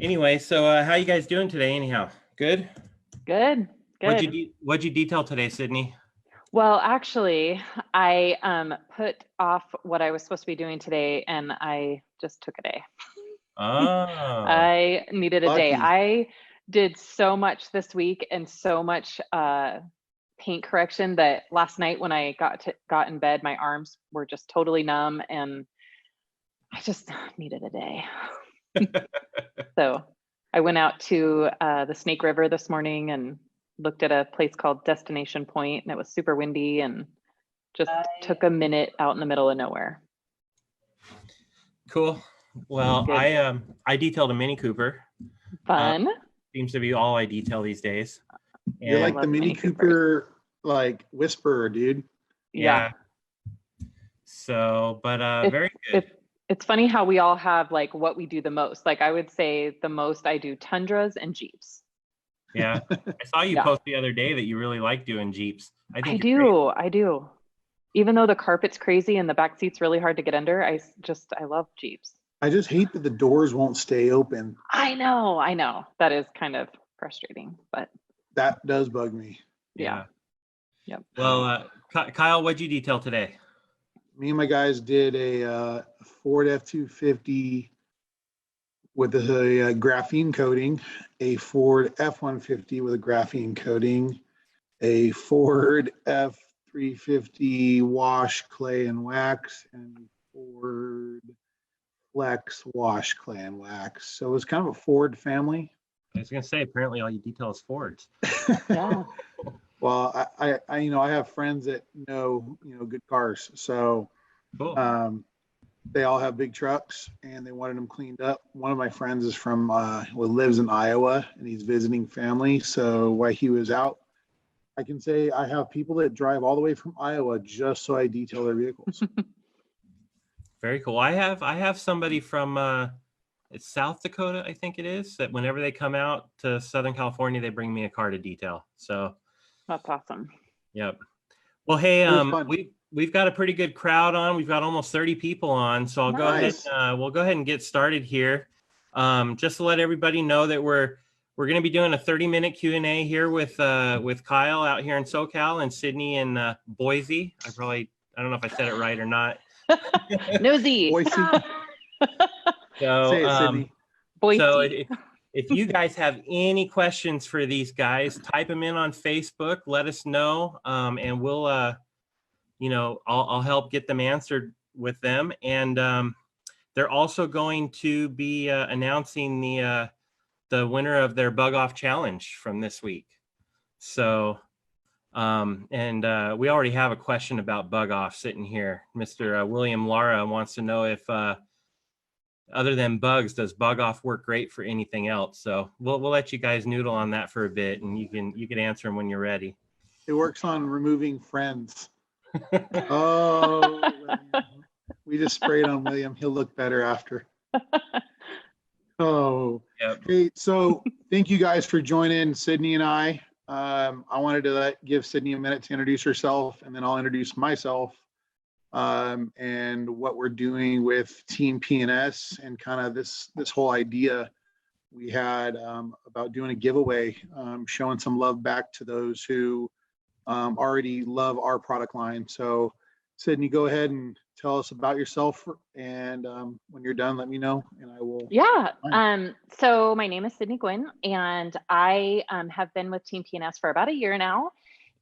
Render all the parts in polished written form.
Anyway, so how you guys doing today anyhow? Good? Good. What'd you detail today, Sydney? Well, actually, I put off what I was supposed to be doing today and I just took a day. Oh, I needed a day. Lucky. I did so much this week and so much paint correction that last night when I got in bed, my arms were just totally numb and I just needed a day. So I went out to the Snake River this morning and looked at a place called Destination Point, and it was super windy and just took a minute out in the middle of nowhere. cool. Well, Good. I detailed a Mini Cooper. Fun. Seems to be all I detail these days. You're like love the Mini Mini Cooper, like whisperer, dude. Yeah. So, but very good. It's funny how we all have like what we do the most. Like I would say the most I do Tundras and Jeeps. Yeah. I saw you Yeah. post the other day that you really like doing Jeeps. I think you're great. I do. Even though the carpet's crazy and the back seat's really hard to get under, I love Jeeps. I just hate that the doors won't stay open. I know. That is kind of frustrating, but That does bug me. yeah. Yep. Well, Kyle, what'd you detail today? Me and my guys did a Ford F-250 with a graphene coating, a Ford F-150 with a graphene coating, a Ford F-350 wash, clay, and wax, and Ford Flex wash, clay, and wax. So it was kind of a Ford family. I was gonna say, apparently all you detail is Fords. Yeah. Well, I I have friends that know good cars, so Cool. they all have big trucks and they wanted them cleaned up. One of my friends is from lives in Iowa and he's visiting family. So while he was out, I can say I have people that drive all the way from Iowa just so I detail their vehicles. Very cool. I have somebody from it's South Dakota, I think it is, that whenever they come out to Southern California, they bring me a car to detail. So That's awesome. yep. Well, hey, It was fun. we've got a pretty good crowd on. We've got almost 30 people on. So I'll go ahead. Nice. We'll go ahead and get started here. Just to let everybody know that we're going to be doing a 30-minute Q&A here with Kyle out here in SoCal and Sydney in Boise. I don't know if I said it right or not. Nosy. Boise. So, Say it, Sydney. Boise. So if you guys have any questions for these guys, type them in on Facebook. Let us know, and we'll, I'll help get them answered with them. And they're also going to be announcing the winner of their Bug Off Challenge from this week. So, we already have a question about Bug Off sitting here. Mr. William Lara wants to know if other than bugs, does Bug Off work great for anything else? So we'll let you guys noodle on that for a bit, and you can answer them when you're ready. It works on removing friends. Oh, we just sprayed on William. He'll look better after. Oh, Yep. Hey, so thank you guys for joining Sydney and I. I wanted to give Sydney a minute to introduce herself, and then I'll introduce myself. And what we're doing with Team PNS and kind of this whole idea we had about doing a giveaway, showing some love back to those who already love our product line. So Sydney, go ahead and tell us about yourself, and when you're done, let me know and I will. Yeah. So my name is Sydney Gwinn, and I have been with Team PNS for about a year now.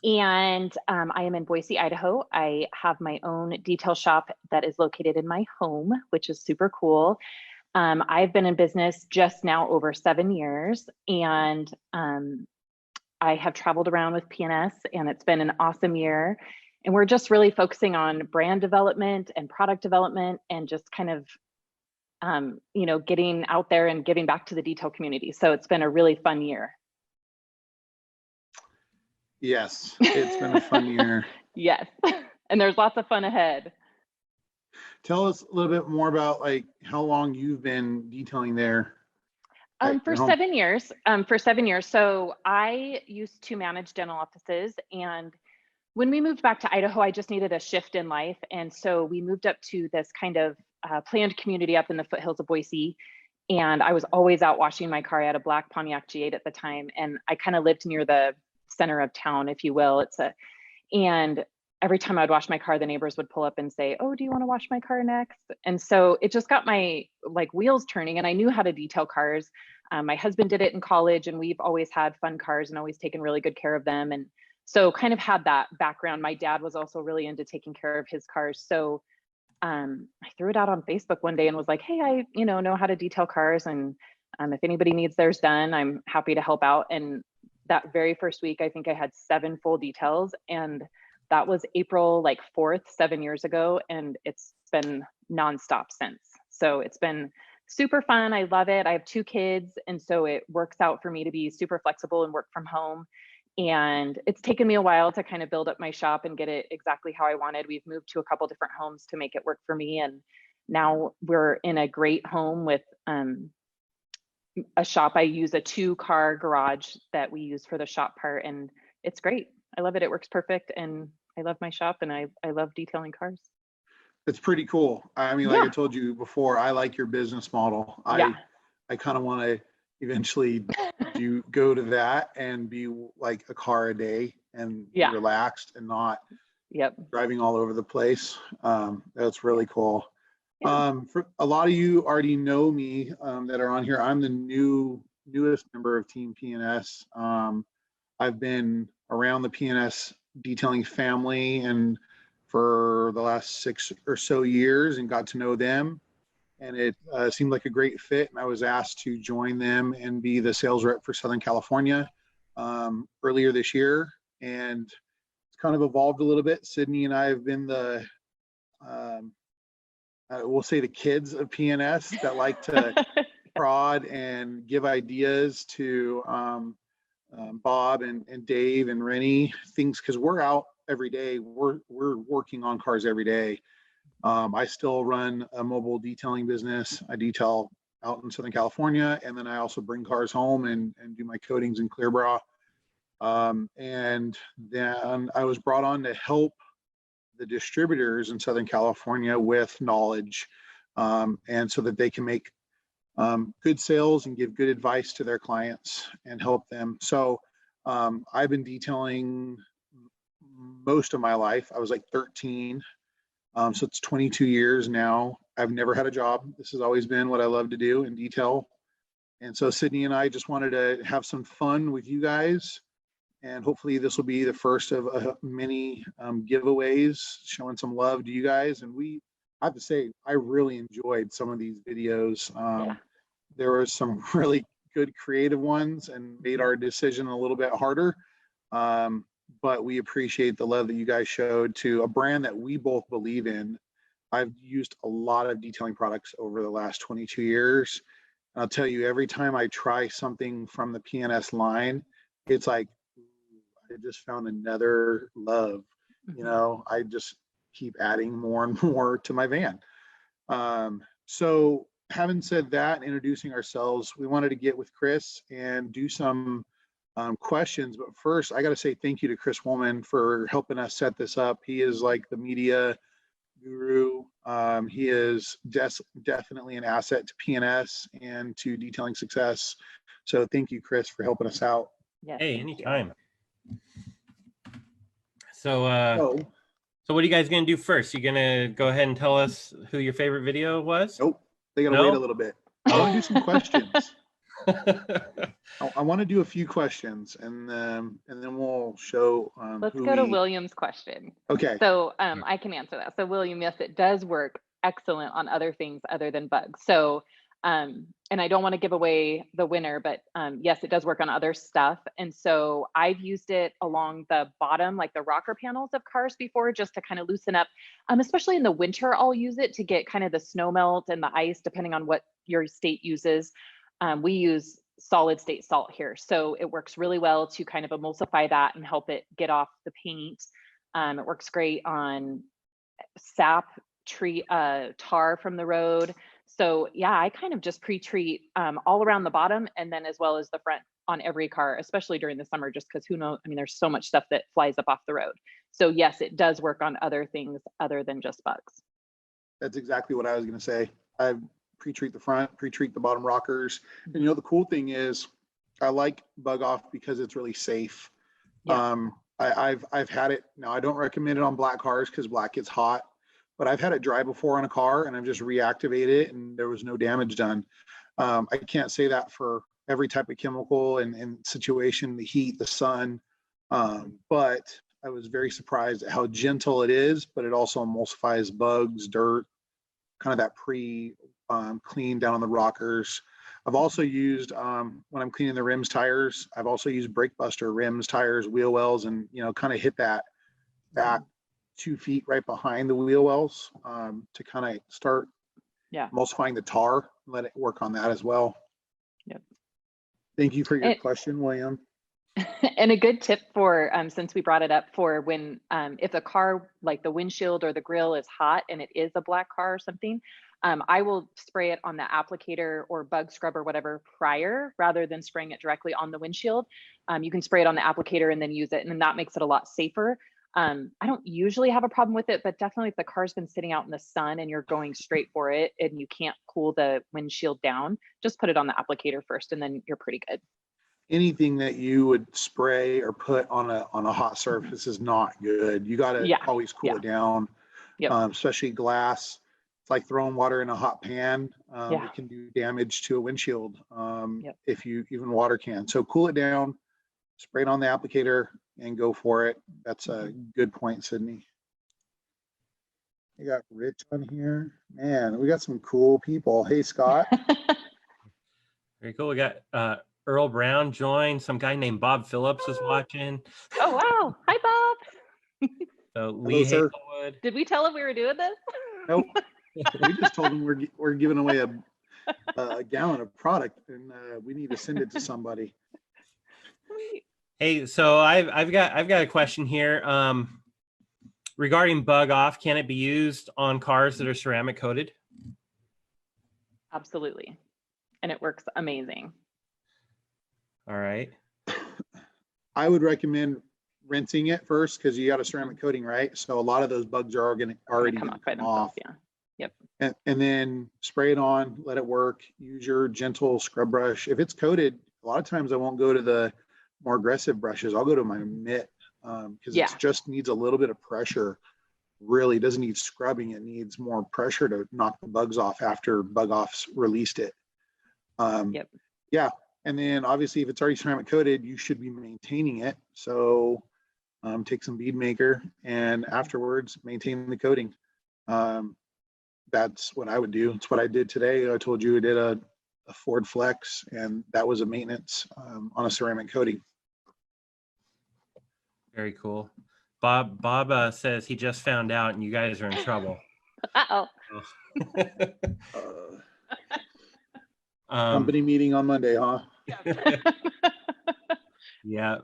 And I am in Boise, Idaho. I have my own detail shop that is located in my home, which is super cool. I've been in business just now over 7 years, and I have traveled around with PNS, and it's been an awesome year. And we're just really focusing on brand development and product development and just kind of, getting out there and giving back to the detail community. So it's been a really fun year. Yes, it's been a fun year. Yes. And there's lots of fun ahead. Tell us a little bit more about how long you've been detailing there. For 7 years. For 7 years. So I used to manage dental offices, and when we moved back to Idaho, I just needed a shift in life. And so we moved up to this kind of planned community up in the foothills of Boise. And I was always out washing my car. I had a black Pontiac G8 at the time, and I kind of lived near the center of town, if you will. And every time I'd wash my car, the neighbors would pull up and say, "Oh, do you want to wash my car next?" And so it just got my like wheels turning, and I knew how to detail cars. My husband did it in college, and we've always had fun cars and always taken really good care of them. And so kind of had that background. My dad was also really into taking care of his cars. So I threw it out on Facebook one day and was like, "Hey, I know how to detail cars, and if anybody needs theirs done, I'm happy to help out." And that very first week, I think I had 7 full details, and that was April like 4th, 7 years ago, and it's been nonstop since. So it's been super fun. I love it. I have 2 kids, and so it works out for me to be super flexible and work from home. And it's taken me a while to kind of build up my shop and get it exactly how I wanted. We've moved to a couple different homes to make it work for me, and now we're in a great home with a shop. I use a 2-car garage that we use for the shop part, and it's great. I love it. It works perfect, and I love my shop, and I love detailing cars. It's pretty cool. I mean, like I told you before, I like your business model. I kind of want to eventually go to that and be like a car a day and be relaxed and not driving all over the place. That's really cool. For a lot of you already know me that are on here. I'm the newest member of Team PNS. I've been around the PNS detailing family and for the last 6 or so years and got to know them. And it seemed like a great fit. And I was asked to join them and be the sales rep for Southern California earlier this year. And it's kind of evolved a little bit. Sydney and I have been the, we'll say the kids of PNS that like to prod and give ideas to Bob and Dave and Rennie, things, because we're out every day. We're working on cars every day. I still run a mobile detailing business. I detail out in Southern California, and then I also bring cars home and do my coatings in clear bra. And then I was brought on to help the distributors in Southern California with knowledge, and so that they can make good sales and give good advice to their clients and help them. So I've been detailing most of my life. I was like 13. So it's 22 years now. I've never had a job. This has always been what I love to do in detail. And so Sydney and I just wanted to have some fun with you guys. And hopefully this will be the first of many giveaways, showing some love to you guys. And I have to say, I really enjoyed some of these videos. There were some really good creative ones and made our decision a little bit harder. But we appreciate the love that you guys showed to a brand that we both believe in. I've used a lot of detailing products over the last 22 years. And I'll tell you, every time I try something from the PNS line, it's like, I just found another love. I just keep adding more and more to my van. So having said that, introducing ourselves, we wanted to get with Chris and do some questions. But first, I got to say thank you to Chris Woolman for helping us set this up. He is like the media guru. He is definitely an asset to PNS and to detailing success. So thank you, Chris, for helping us out. Yes, hey, anytime. So what are you guys gonna do first? You gonna go ahead and tell us who your favorite video was? Nope, they gotta wait a little bit. I want to do some questions. I want to do a few questions, and then we'll show. Let's go to William's question. Okay. So I can answer that. So William, yes, it does work excellent on other things other than bugs. So and I don't want to give away the winner, but yes, it does work on other stuff. And so I've used it along the bottom, like the rocker panels of cars before, just to kind of loosen up. Especially in the winter, I'll use it to get kind of the snow melt and the ice, depending on what your state uses. We use solid state salt here. So it works really well to kind of emulsify that and help it get off the paint. It works great on sap, tree, tar from the road. So yeah, I kind of just pre-treat all around the bottom and then as well as the front on every car, especially during the summer, just because who knows, I mean, there's so much stuff that flies up off the road. So yes, it does work on other things other than just bugs. That's exactly what I was going to say. I've pre-treat the front, pre-treat the bottom rockers. And you know, the cool thing is I like Bug Off because it's really safe. Yeah. I've had it. Now I don't recommend it on black cars because black gets hot, but I've had it dry before on a car and I've just reactivated it and there was no damage done. I can't say that for every type of chemical and situation, the heat, the sun. But I was very surprised at how gentle it is, but it also emulsifies bugs, dirt, kind of that clean down on the rockers. I've also used, when I'm cleaning the rims, tires, I've also used brake buster rims, tires, wheel wells, and, you know, kind of hit that back 2 feet right behind the wheel wells to kind of start emulsifying the tar, let it work on that as well. Yep. Thank you for your question, William. And a good tip for, since we brought it up, for when, if the car, like the windshield or the grill is hot and it is a black car or something, I will spray it on the applicator or bug scrub or whatever prior, rather than spraying it directly on the windshield. You can spray it on the applicator and then use it, and then that makes it a lot safer. I don't usually have a problem with it, but definitely if the car's been sitting out in the sun and you're going straight for it and you can't cool the windshield down, just put it on the applicator first and then you're pretty good. Anything that you would spray or put on a hot surface is not good. You got to always cool it down, especially glass. It's like throwing water in a hot pan. It can do damage to a windshield if you even water can. So cool it down, spray it on the applicator, and go for it. That's a good point, Sydney. We got Rich on here. Man, we got some cool people. Hey, Scott. Very cool. We got Earl Brown joined. Some guy named Bob Phillips is watching. Oh, wow. Hi, Bob. So Lee Hazelwood. Did we tell him we were doing this? Nope. We just told him we're giving away a gallon of product and we need to send it to somebody. Hey, so I've got a question here regarding Bug Off. Can it be used on cars that are ceramic coated? Absolutely, and it works amazing. All right. I would recommend rinsing it first because you got a ceramic coating, right? So a lot of those bugs are already going to come off. Yeah. Yep. And then spray it on, let it work. Use your gentle scrub brush. If it's coated, a lot of times I won't go to the more aggressive brushes. I'll go to my mitt because it just needs a little bit of pressure. Really doesn't need scrubbing. It needs more pressure to knock the bugs off after Bug Off's released it. Yeah. And then obviously if it's already ceramic coated, you should be maintaining it. So take some bead maker and afterwards maintain the coating. That's what I would do. It's what I did today. I told you I did a Ford Flex and that was a maintenance on a ceramic coating. Very cool. Bob says he just found out and you guys are in trouble. Uh-oh. Company meeting on Monday, huh? Yeah.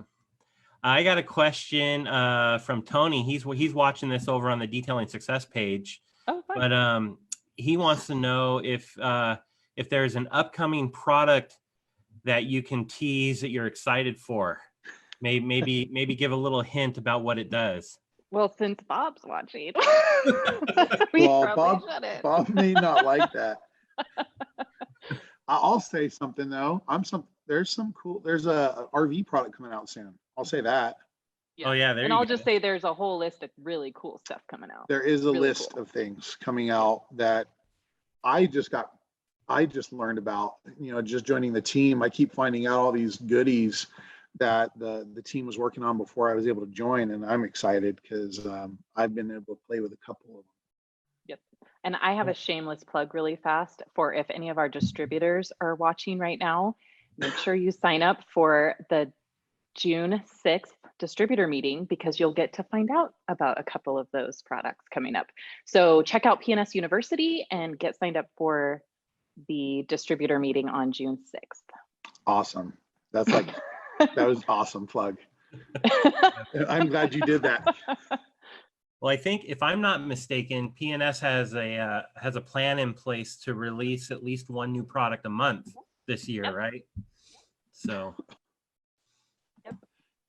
I got a question from Tony. He's watching this over on the Detailing Success page. Oh, fine. But he wants to know if there's an upcoming product that you can tease that you're excited for. Maybe give a little hint about what it does. Well, since Bob's watching, Bob may not like that. I'll say something though. There's a RV product coming out soon. I'll say that. Yeah. Oh yeah, and I'll just say there's a whole list of really cool stuff coming out. There is a list of things coming out that I just learned about, just joining the team. I keep finding out all these goodies that the team was working on before I was able to join, and I'm excited because I've been able to play with a couple of them. Yep. And I have a shameless plug really fast for if any of our distributors are watching right now, make sure you sign up for the June 6th distributor meeting because you'll get to find out about a couple of those products coming up. So check out PNS University and get signed up for the distributor meeting on June 6th. Awesome. That was awesome plug. I'm glad you did that. Well, I think if I'm not mistaken, PNS has a plan in place to release at least one new product a month this year, right? So. Yep.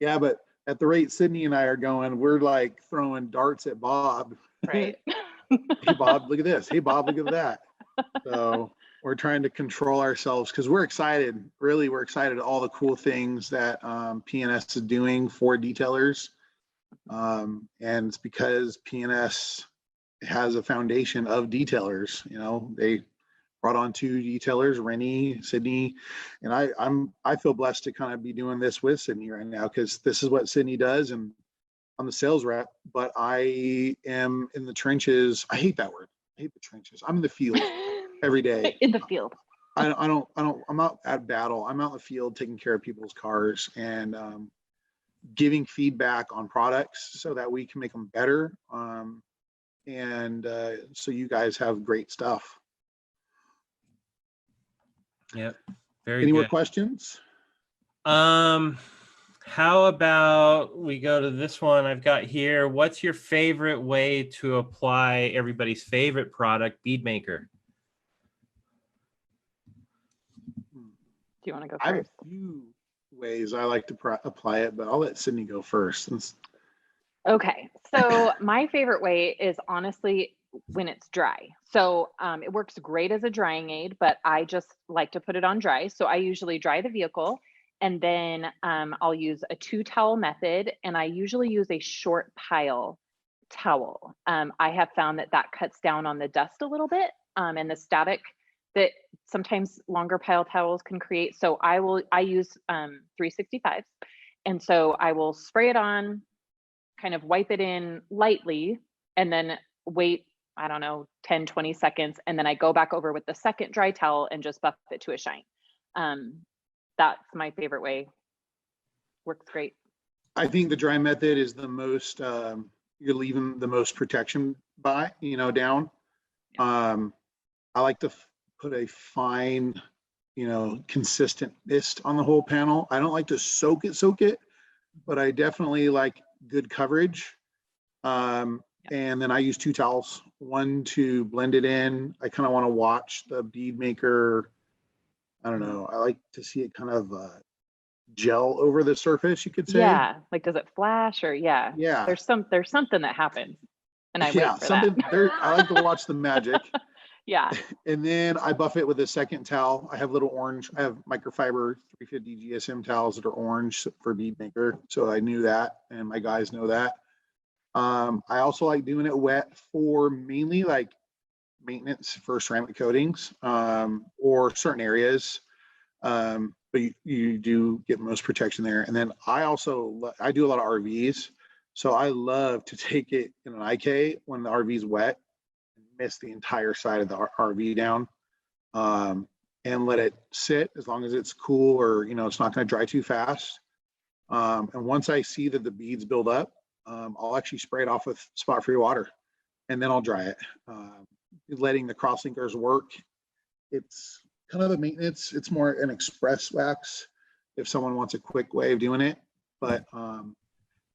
Yeah, but at the rate Sydney and I are going, we're like throwing darts at Bob. Right. Hey, Bob, look at this. Hey, Bob, look at that. So we're trying to control ourselves because we're excited. Really, we're excited all the cool things that PNS is doing for detailers. And it's because PNS has a foundation of detailers. You know, they brought on 2 detailers, Rennie, Sydney, and I feel blessed to kind of be doing this with Sydney right now because this is what Sydney does, and I'm the sales rep, but I am in the trenches. I hate that word. I hate the trenches. I'm in the field every day. In the field. I'm out at battle. I'm out in the field taking care of people's cars and giving feedback on products so that we can make them better. And so you guys have great stuff. Yep. Very Any good. more questions? How about we go to this one I've got here. What's your favorite way to apply everybody's favorite product, bead maker? Do you want to go I have first? a few ways I like to apply it, but I'll let Sydney go first. Okay, so my favorite way is honestly when it's dry. So it works great as a drying aid, but I just like to put it on dry. So I usually dry the vehicle, and then I'll use a 2-towel method, and I usually use a short pile towel. I have found that that cuts down on the dust a little bit and the static that sometimes longer pile towels can create. So I use 365s, and so I will spray it on, kind of wipe it in lightly, and then wait, I don't know, 10, 20 seconds. And then I go back over with the second dry towel and just buff it to a shine. That's my favorite way. Works great. I think the dry method is the most, you're leaving the most protection down. I like to put a fine, consistent mist on the whole panel. I don't like to soak it, but I definitely like good coverage. And then I use 2 towels, one to blend it in. I kind of want to watch the bead maker. I don't know. I like to see it kind of gel over the surface, you could say. Yeah, like does it flash or yeah? Yeah. There's something that happens, and I wait for something that. there. I like to watch the magic. Yeah. And then I buff it with a second towel. I have little orange. I have microfiber 350 GSM towels that are orange for bead maker. So I knew that, and my guys know that. I also like doing it wet for mainly like maintenance for ceramic coatings or certain areas. But you do get most protection there. And then I do a lot of RVs. So I love to take it in an IK when the RV is wet, mist the entire side of the RV down, and let it sit as long as it's cool or, it's not going to dry too fast. And once I see that the beads build up, I'll actually spray it off with spot-free water, and then I'll dry it. Letting the cross-linkers work. It's kind of a maintenance. It's more an express wax if someone wants a quick way of doing it. But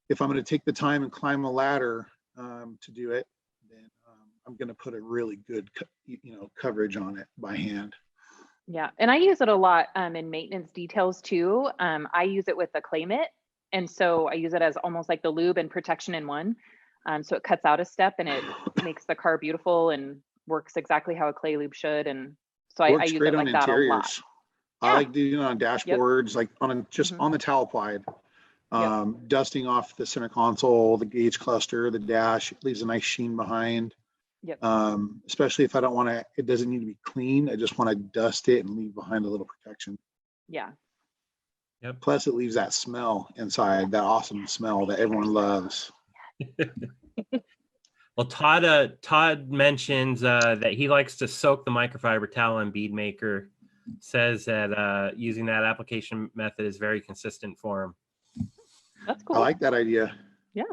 if I'm going to take the time and climb a ladder to do it, then I'm going to put a really good, coverage on it by hand. Yeah, and I use it a lot in maintenance details too. I use it with the clay mitt, and so I use it as almost like the lube and protection in one. So it cuts out a step and it makes the car beautiful and works exactly how a clay lube should. And so I use it like that a lot. I like doing it on dashboards, like on the towel applied. Dusting off the center console, the gauge cluster, the dash, it leaves a nice sheen behind. Especially if I don't want to, it doesn't need to be clean. I just want to dust it and leave behind a little protection. Yeah. Yep. Plus it leaves that smell inside, that awesome smell that everyone loves. Well, Todd mentions that he likes to soak the microfiber towel in bead maker, says that using that application method is very consistent for him. That's cool. I like that idea. Yeah.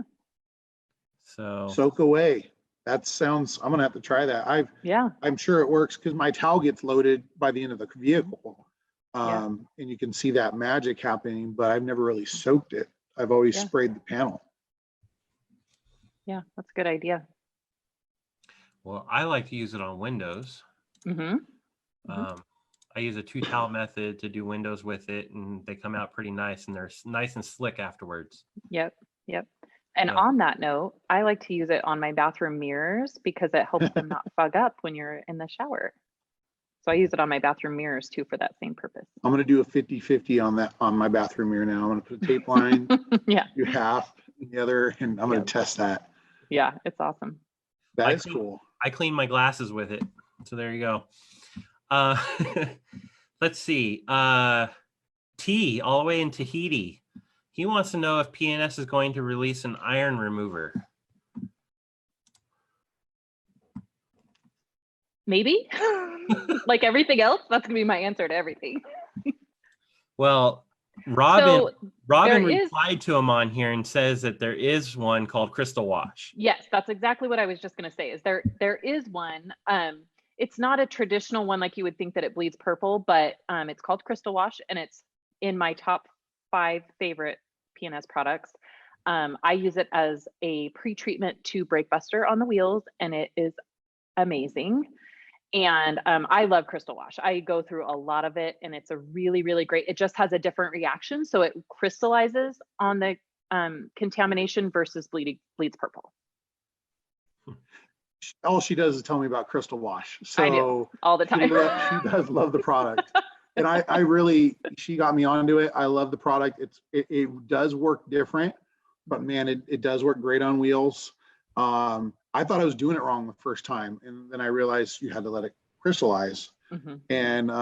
So soak away. That sounds, I'm going to have to try that. I'm sure it works because my towel gets loaded by the end of the vehicle. And you can see that magic happening, but I've never really soaked it. I've always sprayed the panel. Yeah, that's a good idea. Well, I like to use it on windows. I use a 2-towel method to do windows with it, and they come out pretty nice, and they're nice and slick afterwards. Yep. And on that note, I like to use it on my bathroom mirrors because it helps them not fog up when you're in the shower. So I use it on my bathroom mirrors too for that same purpose. I'm going to do a 50-50 on that, on my bathroom mirror now. I'm going to put a tape line, Yeah. do half the other, and I'm going to test that. Yeah, it's awesome. That is cool. I clean my glasses with it. So there you go. Let's see. T all the way in Tahiti. He wants to know if P&S is going to release an iron remover. Maybe. Like everything else, that's gonna be my answer to everything. Well, Robin there is- replied to him on here and says that there is one called Crystal Wash. Yes, that's exactly what I was just gonna say. Is there is one. It's not a traditional one like you would think that it bleeds purple, but it's called Crystal Wash, and it's in my top 5 favorite P&S products. I use it as a pre-treatment to brake buster on the wheels, and it is amazing. And I love Crystal Wash. I go through a lot of it, and it's a really, really great. It just has a different reaction, so it crystallizes on the contamination versus bleeds purple. All she does is tell me about Crystal Wash. So I do all the time. She does love the product. And I really, she got me onto it. I love the product. It does work different, but man, it does work great on wheels. I thought I was doing it wrong the first time, and then I realized you had to let it crystallize. And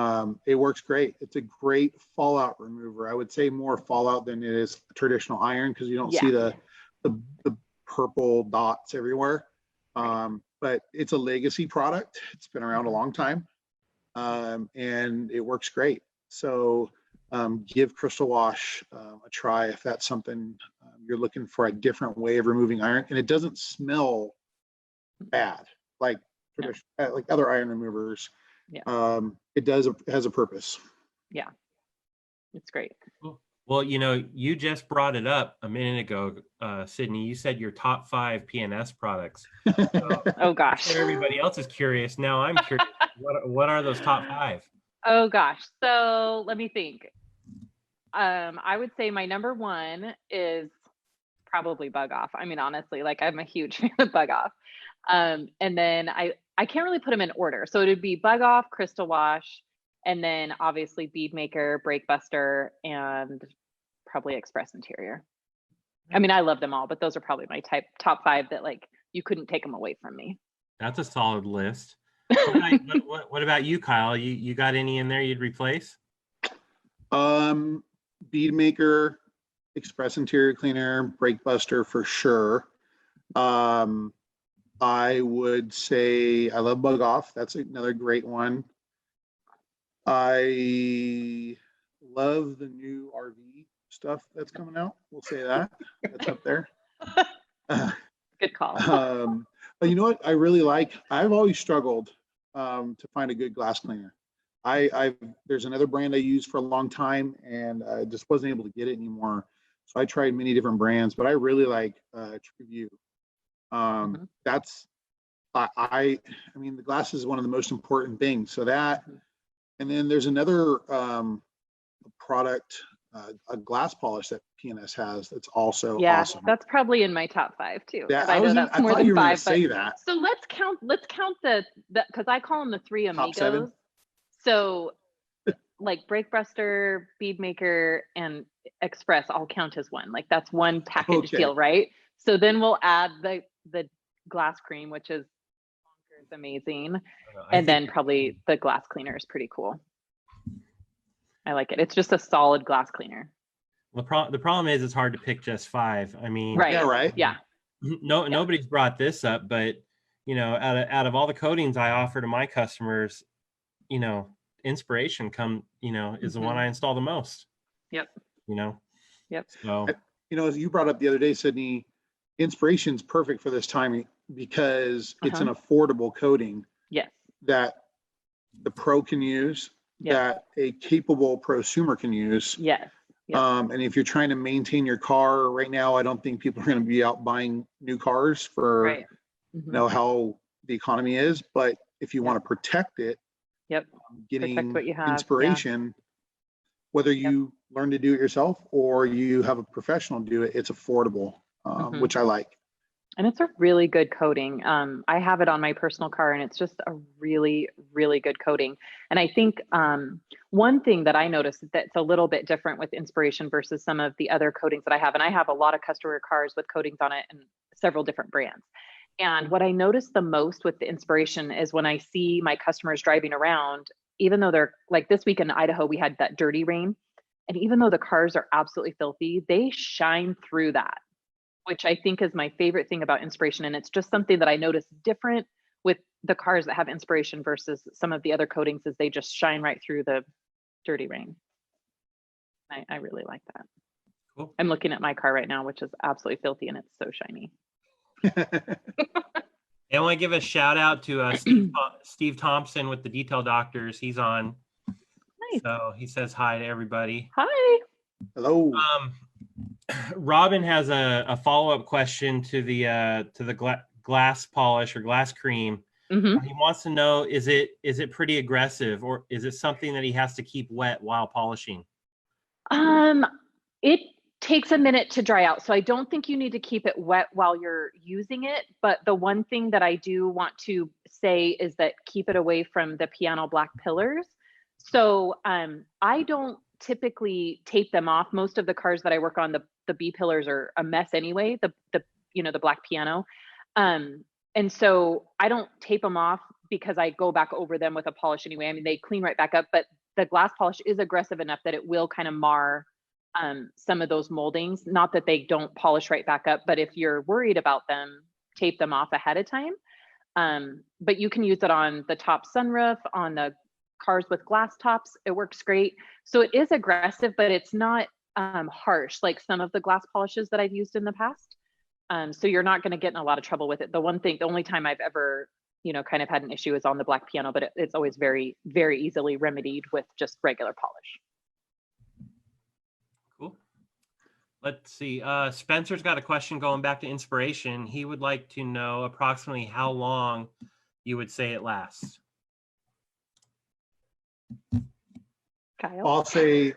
it works great. It's a great fallout remover. I would say more fallout than it is traditional iron, because you don't see the purple dots everywhere. But it's a legacy product. It's been around a long time. And it works great. So give Crystal Wash a try if that's something you're looking for, a different way of removing iron. And it doesn't smell bad like like other iron removers. It has a purpose. Yeah, it's great. Well, you just brought it up a minute ago, Sydney. You said your top 5 P&S products. So, oh gosh, everybody else is curious. Now I'm curious. What are those top 5? Oh gosh, so let me think. I would say my number 1 is probably Bug Off. I mean, honestly, like I'm a huge fan of Bug Off. And then I can't really put them in order. So it'd be Bug Off, Crystal Wash, and then obviously Bead Maker, Brake Buster, and probably Express Interior. I mean, I love them all, but those are probably my top 5 that like you couldn't take them away from me. That's a solid list. What about you, Kyle? You got any in there you'd replace? Bead Maker, Express Interior Cleaner, Brake Buster for sure. I would say I love Bug Off. That's another great one. I love the new RV stuff that's coming out. We'll say that. That's up there. Good call. But you know what I really like? I've always struggled to find a good glass cleaner. There's another brand I used for a long time, and I just wasn't able to get it anymore. So I tried many different brands, but I really like TrueView. That's I mean, the glass is one of the most important things. So that, and then there's another product, a glass polish that P&S has that's also awesome. That's probably in my top 5 too. Yeah, I know that's more than 5. Say that. So let's count the because I call them the 3 amigos. So like Brake Buster, Bead Maker, and Express all count as one. Like that's one package deal, right? So then we'll add the glass cream, which is amazing, and then probably the glass cleaner is pretty cool. I like it. It's just a solid glass cleaner. The problem is it's hard to pick just 5. I mean, nobody's brought this up, but out of all the coatings I offer to my customers, Inspiration is the one I install the most. Yep. So as you brought up the other day, Sydney, Inspiration's perfect for this timing because it's an affordable coating. Yes. That the pro can use, that a capable prosumer can use. Yes. And if you're trying to maintain your car right now, I don't think people are going to be out buying new cars for how the economy is. But if you want to protect it, getting protect what you have. Inspiration, whether you learn to do it yourself or you have a professional do it, it's affordable, which I like. And it's a really good coating. I have it on my personal car and it's just a really, really good coating. And I think one thing that I noticed that's a little bit different with Inspiration versus some of the other coatings that I have, and I have a lot of customer cars with coatings on it and several different brands. And what I notice the most with the Inspiration is when I see my customers driving around, even though they're like this week in Idaho, we had that dirty rain. And even though the cars are absolutely filthy, they shine through that, which I think is my favorite thing about Inspiration. And it's just something that I notice different with the cars that have Inspiration versus some of the other coatings is they just shine right through the dirty rain. I really like that. Cool. I'm looking at my car right now, which is absolutely filthy and it's so shiny. I want to give a shout out to Steve Thompson with the Detail Doctors. He's on. Nice. So he says hi to everybody. Hi. Hello. Robin has a follow-up question to the glass polish or glass cream. Mm-hmm. He wants to know, is it pretty aggressive, or is it something that he has to keep wet while polishing? It takes a minute to dry out. So I don't think you need to keep it wet while you're using it. But the one thing that I do want to say is that keep it away from the piano black pillars. So I don't typically tape them off. Most of the cars that I work on, the B pillars are a mess anyway, the black piano. And so I don't tape them off because I go back over them with a polish anyway. I mean, they clean right back up, but the glass polish is aggressive enough that it will kind of mar some of those moldings. Not that they don't polish right back up, but if you're worried about them, tape them off ahead of time. But you can use it on the top sunroof, on the cars with glass tops. It works great. So it is aggressive, but it's not harsh like some of the glass polishes that I've used in the past. So you're not going to get in a lot of trouble with it. The only time I've ever, kind of had an issue is on the black piano, but it's always very, very easily remedied with just regular polish. Cool. Let's see. Spencer's got a question going back to Inspiration. He would like to know approximately how long you would say it lasts. Kyle? I'll say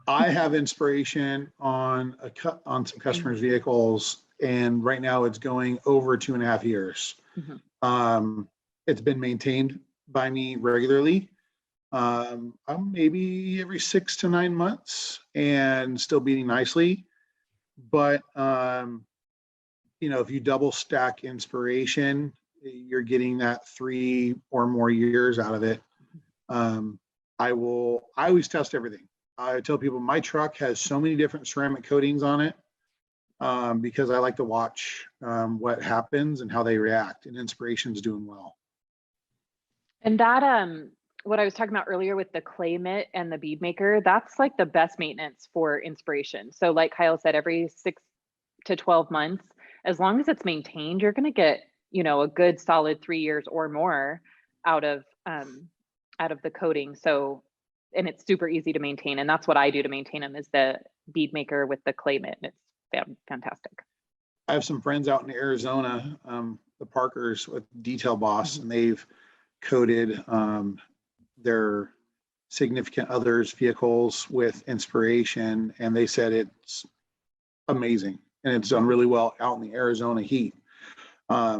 I have Inspiration on some customers' vehicles, and right now it's going over 2.5 years. Mm-hmm. It's been maintained by me regularly. I'm maybe every 6 to 9 months and still beating nicely. But if you double stack Inspiration, you're getting that 3 or more years out of it. I always test everything. I tell people my truck has so many different ceramic coatings on it because I like to watch what happens and how they react, and Inspiration's doing well. And that, what I was talking about earlier with the clay mitt and the bead maker, that's like the best maintenance for Inspiration. So like Kyle said, every 6 to 12 months, as long as it's maintained, you're going to get, a good solid 3 years or more out of the coating. So, and it's super easy to maintain. And that's what I do to maintain them is the bead maker with the clay mitt. And it's fantastic. I have some friends out in Arizona, the Parkers with Detail Boss, and they've coated their significant others' vehicles with Inspiration, and they said it's amazing and it's done really well out in the Arizona heat.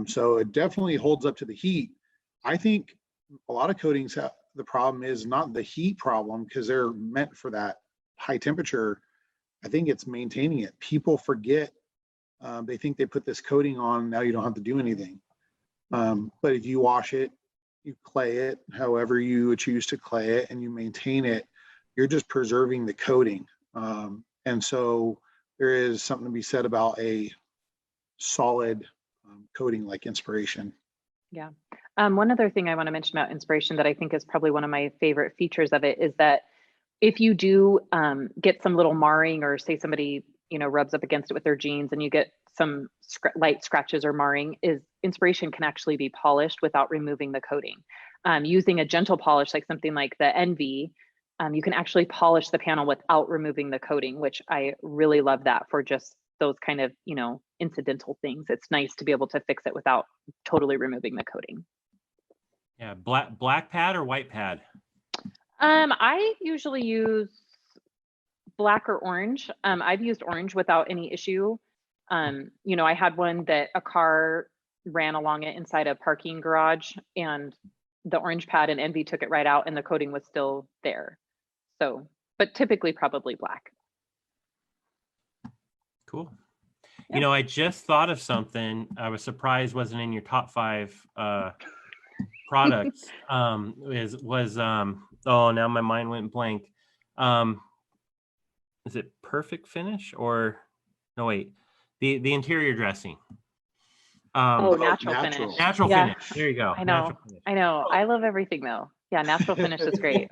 So it definitely holds up to the heat. I think a lot of coatings have, the problem is not the heat problem because they're meant for that high temperature. I think it's maintaining it. People forget, they think they put this coating on, now you don't have to do anything. But if you wash it, you clay it, however you choose to clay it, and you maintain it, you're just preserving the coating. And so there is something to be said about a solid coating like Inspiration. Yeah. One other thing I want to mention about Inspiration that I think is probably one of my favorite features of it is that if you do get some little marring, or say somebody, rubs up against it with their jeans and you get some light scratches or marring, is Inspiration can actually be polished without removing the coating. Using a gentle polish, like something like the Envy, you can actually polish the panel without removing the coating, which I really love that for just those kind of, incidental things. It's nice to be able to fix it without totally removing the coating. Yeah, black pad or white pad? I usually use black or orange. I've used orange without any issue. You know, I had one that a car ran along it inside a parking garage, and the orange pad and Envy took it right out and the coating was still there. So, but typically probably black. Cool. Yeah. You know, I just thought of something. I was surprised wasn't in your top 5 products. Oh, now my mind went blank. Is it Perfect Finish or no? Wait, the interior dressing. Natural finish. Natural Yeah. finish. There you go. I know. I know. I love everything though. Yeah, natural finish is great.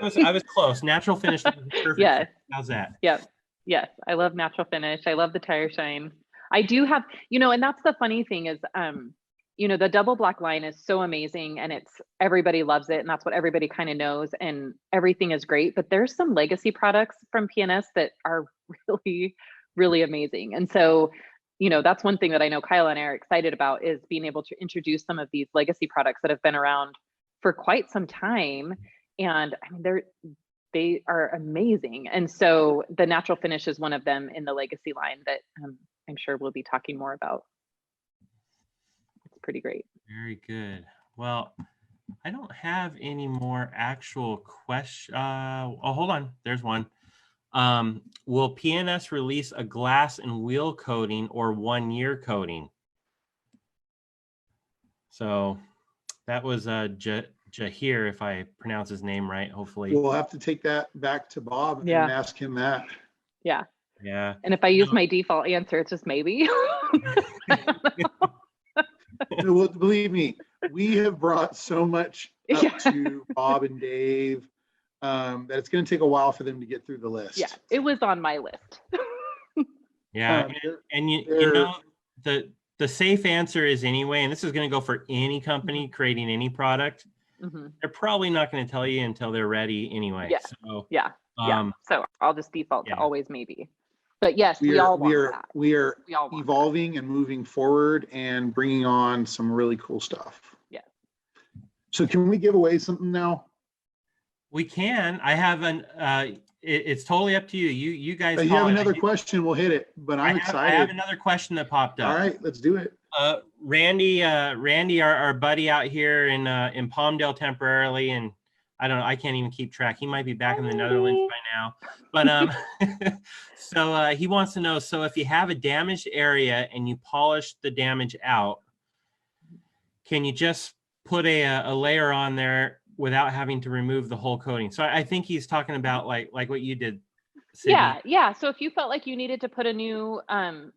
I was close. Natural finish. Perfect. Yeah. How's that? Yep. Yes, I love natural finish. I love the tire shine. I do have, you know, and that's the funny thing is, you know, the double black line is so amazing and everybody loves it. And that's what everybody kind of knows and everything is great, but there's some legacy products from P&S that are really, really amazing. And so, you know, that's one thing that I know Kyle and I are excited about is being able to introduce some of these legacy products that have been around for quite some time. And I mean, they are amazing. And so the natural finish is one of them in the legacy line that I'm sure we'll be talking more about. It's pretty great. Very good. Well, I don't have any more actual questions. Oh, hold on. There's one. Will P&S release a glass and wheel coating or 1-year coating? So that was Jahir, if I pronounce his name right, hopefully. We'll have to take that back to Bob and ask him that. Yeah. Yeah. And if I use my default answer, it's just maybe. Well, believe me, we have brought so much up to Bob and Dave that it's going to take a while for them to get through the list. Yeah, it was on my list. Yeah. And you know, the safe answer is anyway, and this is going to go for any company creating any product. They're probably not going to tell you until they're ready anyway. Yeah. So, So I'll just default to always maybe. But yes, we are evolving and moving forward and bringing on some really cool stuff. Yeah. So can we give away something now? We can. I have it's totally up to you. You guys. If you have another question, we'll hit it. But I'm excited. I have another question that popped up. All right, let's do it. Randy, our buddy out here in Palmdale temporarily, and I don't know, I can't even keep track. He might be back in the Netherlands by now. But so he wants to know, so if you have a damaged area and you polish the damage out, can you just put a layer on there without having to remove the whole coating? So I think he's talking about like what you did, Sydni. Yeah. So if you felt like you needed to put a new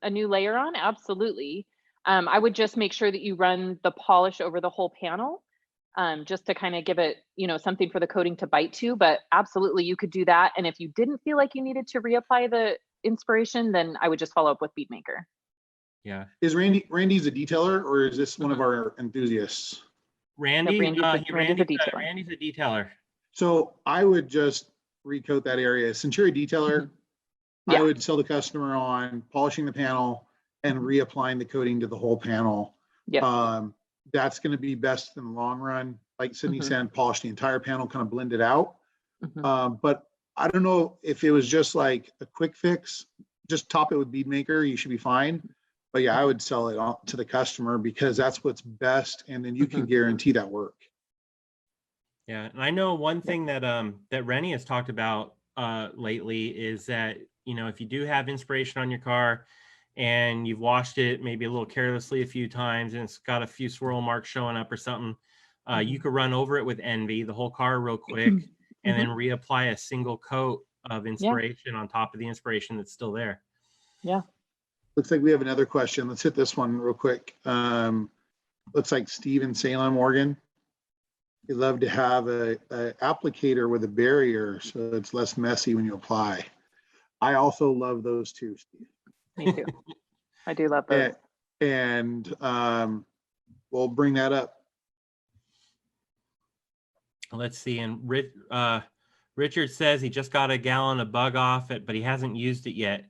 layer on, absolutely. I would just make sure that you run the polish over the whole panel, just to kind of give it, you know, something for the coating to bite to. But absolutely, you could do that. And if you didn't feel like you needed to reapply the inspiration, then I would just follow up with Bead Maker. Yeah. Is Randy's a detailer, or is this one of our enthusiasts? Randy's a detailer. So I would just recoat that area. Since you're a detailer, I would sell the customer on polishing the panel and reapplying the coating to the whole panel. That's going to be best in the long run. Like Sydni said, polish the entire panel, kind of blend it out. But I don't know if it was just like a quick fix, just top it with Bead Maker, you should be fine. But yeah, I would sell it to the customer because that's what's best, and then you can guarantee that work. Yeah, and I know one thing that that Rennie has talked about lately is that, you know, if you do have inspiration on your car and you've washed it maybe a little carelessly a few times and it's got a few swirl marks showing up or something, you could run over it with Envy, the whole car real quick, and then reapply a single coat of inspiration on top of the inspiration that's still there. Yeah. Looks like we have another question. Let's hit this one real quick. Looks like Steve in Salem, Oregon. He'd love to have a applicator with a barrier so it's less messy when you apply. I also love those too, Steve. Me too. I do love those. And we'll bring that up. Let's see. And Richard says he just got a gallon of bug off it, but he hasn't used it yet.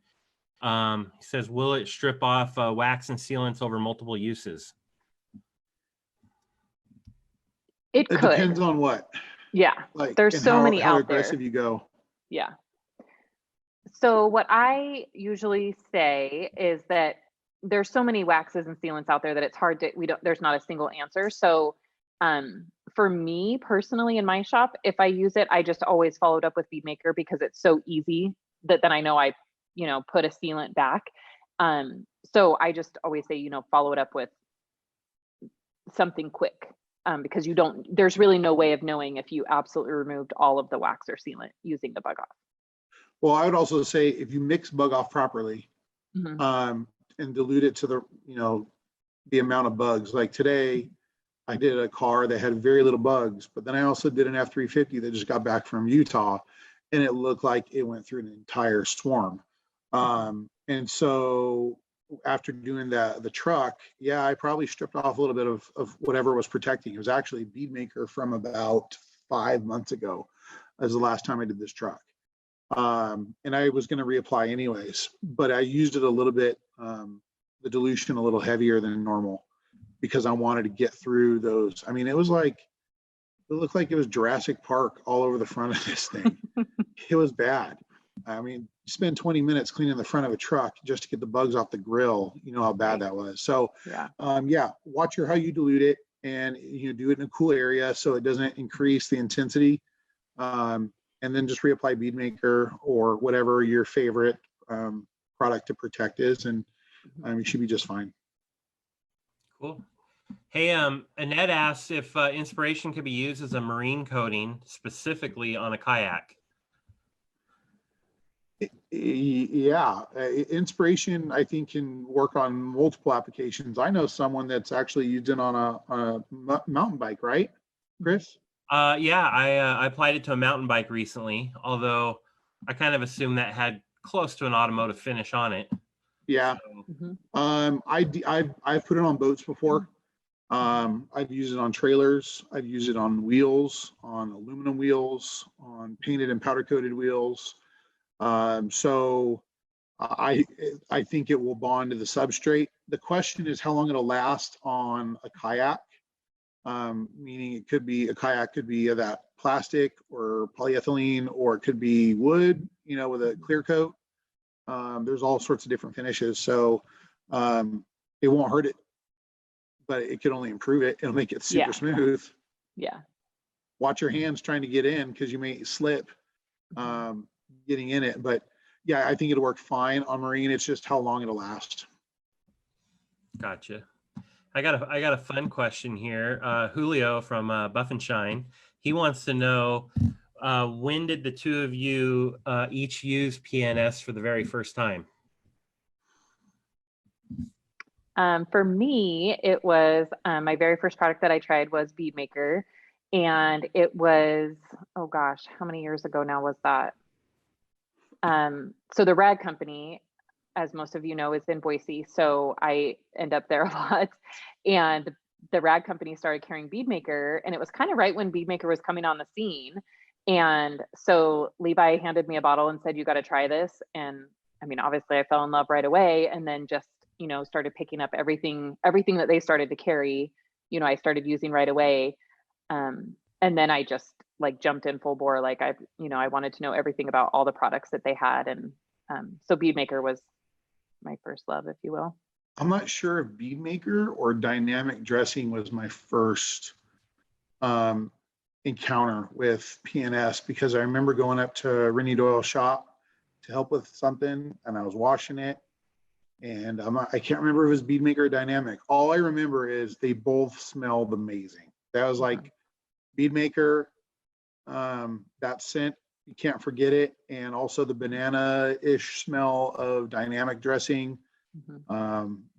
He says, will it strip off wax and sealants over multiple uses? It depends on what. Yeah, like, there's so many how out aggressive there. You go. Yeah. So what I usually say is that there's so many waxes and sealants out there that it's hard to, there's not a single answer. So for me personally in my shop, if I use it, I just always follow it up with Bead Maker because it's so easy that then I know I, put a sealant back. So I just always say, follow it up with something quick. Because there's really no way of knowing if you absolutely removed all of the wax or sealant using the bug off. Well, I would also say if you mix bug off properly, Mm-hmm. and dilute it to the amount of bugs. Like today, I did a car that had very little bugs, but then I also did an F-350 that just got back from Utah, and it looked like it went through an entire swarm. And so after doing the truck, yeah, I probably stripped off a little bit of whatever was protecting. It was actually Bead Maker from about 5 months ago, as the last time I did this truck. And I was going to reapply anyways, but I used it a little bit, the dilution a little heavier than normal because I wanted to get through those. I mean, it looked like it was Jurassic Park all over the front of this thing. It was bad. I mean, you spend 20 minutes cleaning the front of a truck just to get the bugs off the grill. You know how bad that was. So, watch how you dilute it, and do it in a cool area so it doesn't increase the intensity. And then just reapply Bead Maker or whatever your favorite product to protect is, and you should be just fine. Cool. Hey, Annette asks if inspiration could be used as a marine coating specifically on a kayak. Yeah, inspiration I think can work on multiple applications. I know someone that's actually used it on a mountain bike, right, Chris? Yeah, I applied it to a mountain bike recently, although I kind of assumed that had close to an automotive finish on it. Yeah. So. I've put it on boats before. I've used it on trailers. I've used it on wheels, on aluminum wheels, on painted and powder coated wheels. So I think it will bond to the substrate. The question is how long it'll last on a kayak. Meaning a kayak could be that plastic or polyethylene, or it could be wood, with a clear coat. There's all sorts of different finishes. So it won't hurt it, but it could only improve it. It'll make it super smooth. Yeah. Watch your hands trying to get in because you may slip getting in it. But yeah, I think it'll work fine on marine. It's just how long it'll last. Gotcha. I got a fun question here. Julio from Buff and Shine. He wants to know when did the two of you each use PNS for the very first time? For me, it was my very first product that I tried was Bead Maker, and it was, oh gosh, how many years ago now was that? So the rag company, as most of you know, is in Boise, so I end up there a lot. And the rag company started carrying Bead Maker, and it was kind of right when Bead Maker was coming on the scene. And so Levi handed me a bottle and said, "You got to try this." And I mean, obviously, I fell in love right away, and then just started picking up everything that they started to carry. I started using right away, and then I just jumped in full bore. I wanted to know everything about all the products that they had, and so Bead Maker was my first love, if you will. I'm not sure if Bead Maker or dynamic dressing was my first encounter with PNS, because I remember going up to Rennie Doyle's shop to help with something, and I was washing it, and I can't remember if it was Bead Maker or dynamic. All I remember is they both smelled amazing. That was like Bead Maker, that scent, you can't forget it, and also the banana-ish smell of dynamic dressing.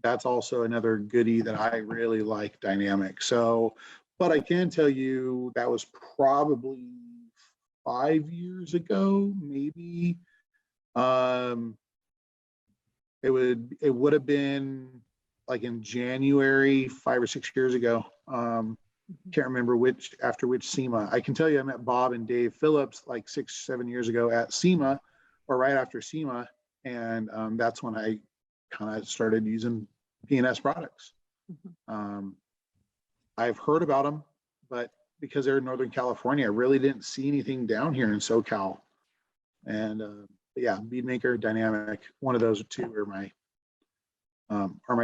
That's also another goodie that I really like, dynamic. So, but I can tell you that was probably 5 years ago, maybe. It would have been like in January 5 or 6 years ago. Can't remember after which SEMA. I can tell you I met Bob and Dave Phillips like 6-7 years ago at SEMA, or right after SEMA, and that's when I kind of started using PNS products. I've heard about them, but because they're in Northern California, I really didn't see anything down here in SoCal, and But yeah, bead maker, dynamic, one of those two are my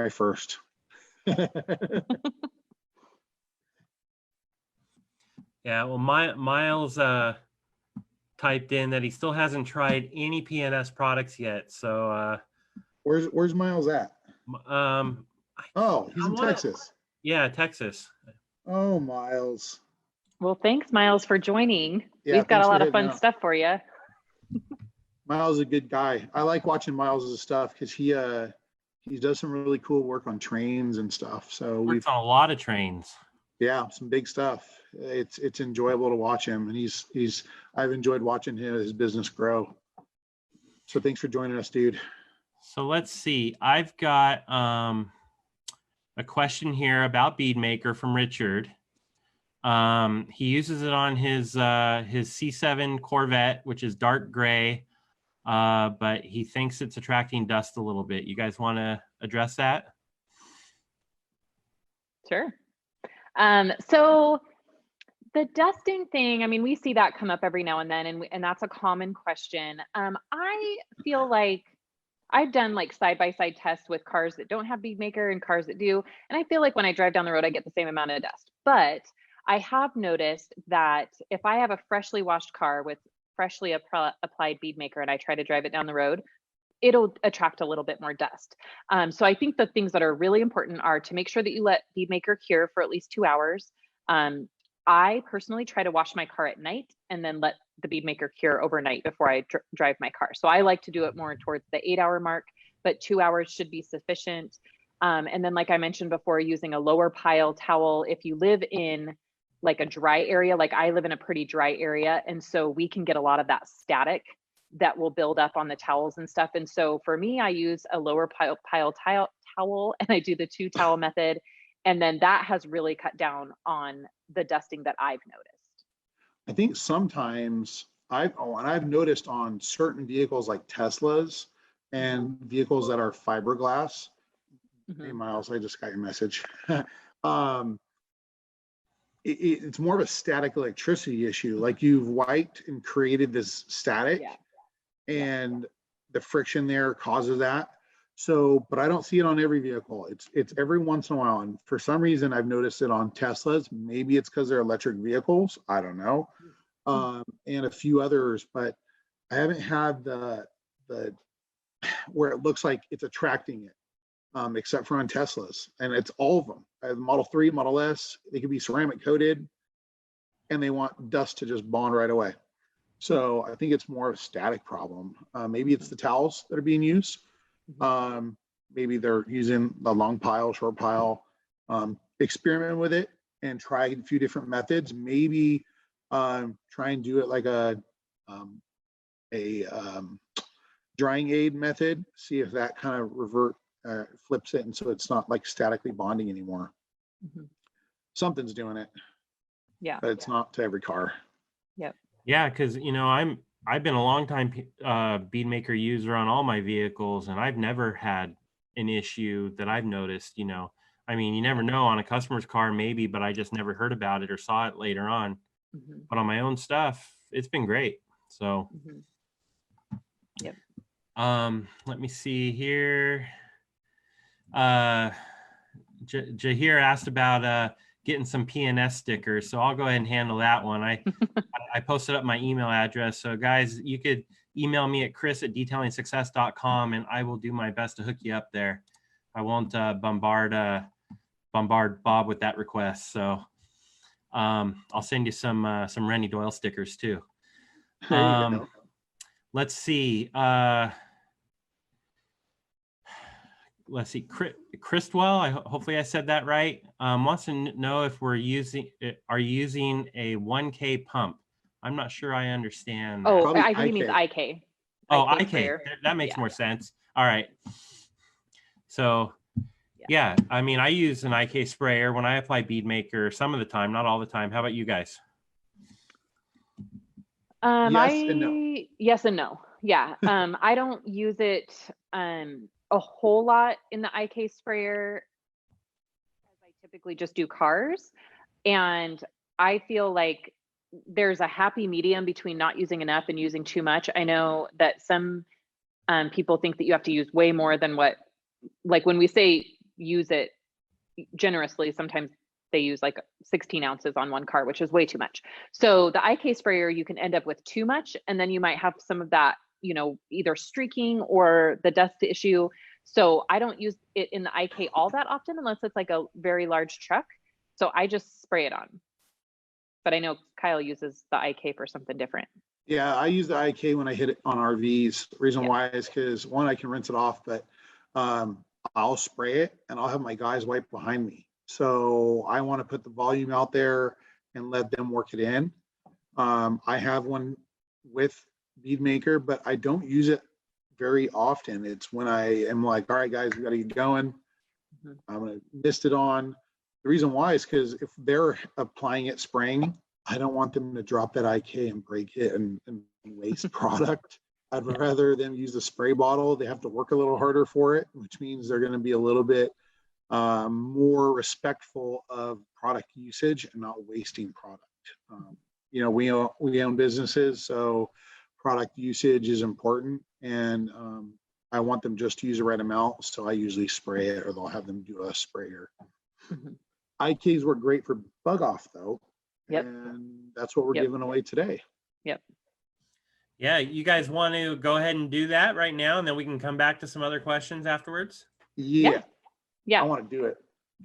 first. Yeah, well, Miles typed in that he still hasn't tried any PNS products yet. So Where's Miles at? um, Oh, he's in wanna- Texas. yeah, Texas. Oh, Miles. Well, thanks, Miles, for joining. Yeah, We've got thanks a for lot of hitting fun up. stuff for you. Miles is a good guy. I like watching Miles' stuff because he does some really cool work on trains and stuff. So Works on a lot of trains. yeah, some big stuff. It's enjoyable to watch him, and I've enjoyed watching his business grow. So thanks for joining us, dude. So let's see. I've got a question here about bead maker from Richard. He uses it on his C7 Corvette, which is dark gray, but he thinks it's attracting dust a little bit. You guys want to address that? Sure. So the dusting thing, I mean, we see that come up every now and then, and that's a common question. I feel like I've done like side-by-side tests with cars that don't have bead maker and cars that do, and I feel like when I drive down the road, I get the same amount of dust. But I have noticed that if I have a freshly washed car with freshly applied bead maker and I try to drive it down the road, it'll attract a little bit more dust. So I think the things that are really important are to make sure that you let bead maker cure for at least 2 hours. I personally try to wash my car at night and then let the bead maker cure overnight before I drive my car. So I like to do it more towards the 8-hour mark, but 2 hours should be sufficient. And then, like I mentioned before, using a lower pile towel. If you live in like a dry area, like I live in a pretty dry area, and so we can get a lot of that static that will build up on the towels and stuff. And so for me, I use a lower pile towel, and I do the 2 towel method. And then that has really cut down on the dusting that I've noticed. I think sometimes I've noticed on certain vehicles like Teslas and vehicles that are fiberglass. Hey, Miles, I just got your message. It's more of a static electricity issue. Like you've wiped and created this static, and the friction there causes that. So, but I don't see it on every vehicle. It's every once in a while. And for some reason, I've noticed it on Teslas. Maybe it's because they're electric vehicles. I don't know. And a few others, but I haven't had the where it looks like it's attracting it, except for on Teslas. And it's all of them. I have Model 3, Model S, they could be ceramic coated, and they want dust to just bond right away. So I think it's more of a static problem. Maybe it's the towels that are being used. Maybe they're using the long pile, short pile. Experiment with it and try a few different methods. Maybe try and do it like a drying aid method. See if that kind of flips it, and so it's not like statically bonding anymore. Something's doing it. Yeah, but it's not to every car. Yep. Yeah, because I've been a long time bead maker user on all my vehicles, and I've never had an issue that I've noticed. I mean, you never know on a customer's car, maybe, but I just never heard about it or saw it later on. But on my own stuff, it's been great. So, Yep. Let me see here. Jahir asked about getting some PNS stickers, so I'll go ahead and handle that one. I posted up my email address, so guys, you could email me at chris@detailingsuccess.com, and I will do my best to hook you up there. I won't bombard Bob with that request. So I'll send you some Rennie Doyle stickers too. Let's see. Let's see. Christwell, hopefully I said that right. Wants to know if are you using a 1K pump. I'm not sure I understand. Oh, Probably I think he means IK. IK. Oh, IK. sprayer. That makes more sense. All right. So, yeah, I mean, I use an IK sprayer when I apply bead maker some of the time, not all the time. How about you guys? Yes and no. Yes and no. Yeah. I don't use it a whole lot in the IK sprayer, as I typically just do cars. And I feel like there's a happy medium between not using enough and using too much. I know that some people think that you have to use way more than what, like when we say use it generously, sometimes they use like 16 ounces on one car, which is way too much. So the IK sprayer, you can end up with too much, and then you might have some of that, you know, either streaking or the dust issue. So I don't use it in the IK all that often unless it's like a very large truck. So I just spray it on. But I know Kyle uses the IK for something different. Yeah, I use the IK when I hit it on RVs. The reason Yeah. why is because one, I can rinse it off, but I'll spray it and I'll have my guys wipe behind me. So I want to put the volume out there and let them work it in. I have one with Bead Maker, but I don't use it very often. It's when I am like, all right, guys, we got to get going. I'm going to mist it on. The reason why is because if they're applying it, spraying, I don't want them to drop that IK and break it and waste product. I'd rather them use the spray bottle. They have to work a little harder for it, which means they're going to be a little bit more respectful of product usage and not wasting product. You know, we own businesses, so product usage is important, and I want them just to use the right amount. So I usually spray it, or they'll have them do a sprayer. IKs work great for bug off though. Yep. And that's what we're giving away today. Yep. Yeah, you guys want to go ahead and do that right now, and then we can come back to some other questions afterwards? Yeah. Yeah. I want to do it.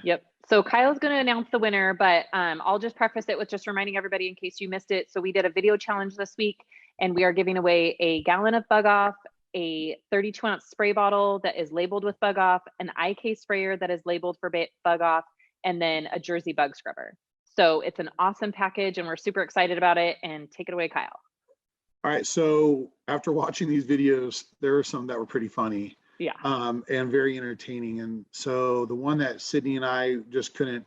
Yep. So Kyle's going to announce the winner, but I'll just preface it with just reminding everybody in case you missed it. So we did a video challenge this week, and we are giving away a gallon of Bug Off, a 32-ounce spray bottle that is labeled with Bug Off, an IK sprayer that is labeled for Bug Off, and then a Jersey bug scrubber. So it's an awesome package, and we're super excited about it. And take it away, Kyle. All right. So after watching these videos, there were some that were pretty funny. Yeah. And very entertaining. And so the one that Sydney and I just couldn't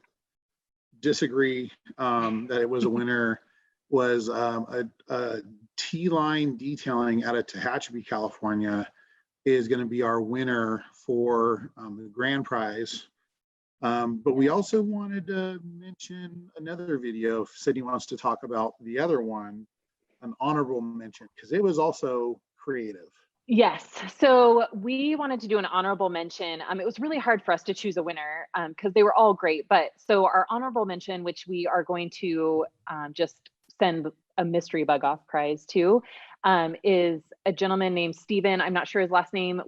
disagree that it was a winner was a T-line detailing out of Tehachapi, California is going to be our winner for the grand prize. But we also wanted to mention another video if Sydney wants to talk about the other one, an honorable mention, because it was also creative. Yes. So we wanted to do an honorable mention. It was really hard for us to choose a winner because they were all great. But so our honorable mention, which we are going to just send a mystery Bug Off prize to, is a gentleman named Steven. I'm not sure his last name